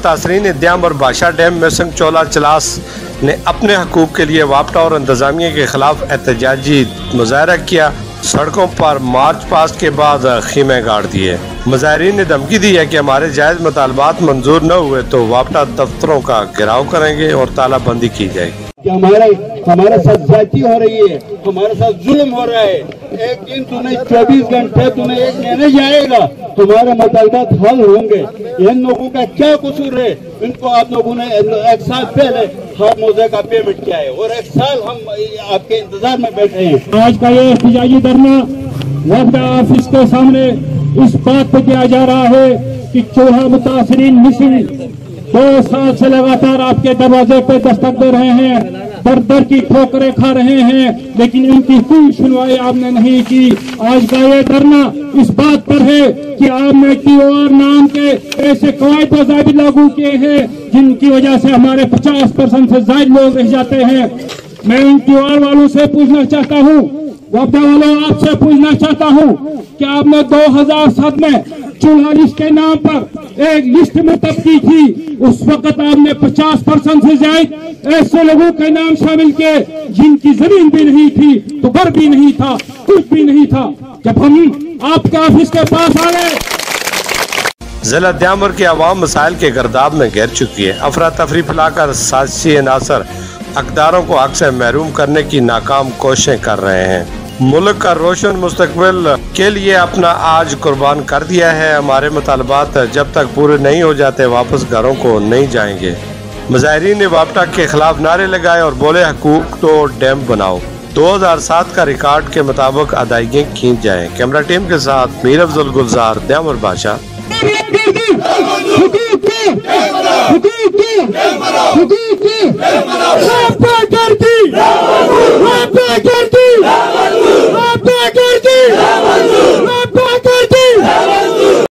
मुतासरीन damn और बादशाह dam में संगचोला चलास ने अपने हकूक़ के लिए वापटा और इंतज़ामिया के खिलाफ एहतजाजी मुजाहरा किया। सड़कों पर मार्च पास्ट के बाद खीमे गाड़ दिए। मुजाहरीन ने धमकी दी है कि हमारे जायज़ मुतालबात मंजूर न हुए तो वापटा दफ्तरों का घेराव करेंगे और तालाबंदी की जाएगी। कि हमारे साथ ज्यादती हो रही है, हमारे साथ जुल्म हो रहा है। एक दिन तूने 24 घंटे तूने एक महीने जाएगा, तुम्हारे मुतालबात हल होंगे। इन लोगों का क्या कसूर है? इनको आप लोगों ने एक साल पहले हर मुद्दे का पेमेंट किया है और एक साल हम आपके इंतजार में बैठे हैं। आज का ये एहतजाजी धरना वापटा ऑफिस के सामने इस बात पे किया जा रहा है कि चोहा मुतासरीन मिसिल 2 साल से लगातार आपके दरवाजे पे दस्तक दे रहे हैं, दर दर की ठोकरें खा रहे हैं, लेकिन इनकी कोई सुनवाई आपने नहीं की। आज का ये धरना इस बात पर है कि आपने TOR नाम के ऐसे कवायद ज़ाबित लागू किए हैं जिनकी वजह से हमारे 50% से ज्यादा लोग रह जाते हैं। मैं इन TOR वालों से पूछना चाहता हूँ, वापटा वालों आपसे पूछना चाहता हूँ कि आपने 2007 में चूल्हा लिस्ट के नाम पर एक लिस्ट मुतब की थी। उस वक्त आपने 50% से ज्यादा ऐसे लोगों के नाम शामिल किए जिनकी जमीन भी नहीं थी, तो घर भी नहीं था, कुछ भी नहीं था। जब हम आपके ऑफिस के पास आ गए, जिला द्यामर की आवाम मसाइल के गर्दाब में घिर चुकी है। अफरा तफरी फैलाकर साजिशी अनासर अक़दारों को हक से महरूम करने की नाकाम कोशिशें कर रहे हैं। मुल्क का रोशन मुस्तकबिल के लिए अपना आज कुर्बान कर दिया है। हमारे मुतालबात जब तक पूरे नहीं हो जाते वापस घरों को नहीं जाएंगे। मुजाहिरीन ने वापटा के खिलाफ नारे लगाए और बोले हकूक तो डैम बनाओ। 2007 का रिकॉर्ड के मुताबिक अदायगियाँ खींच जाएं। कैमरा टीम के साथ मीर अफजल गुलजार, द्याम और बादशाह। हुकूक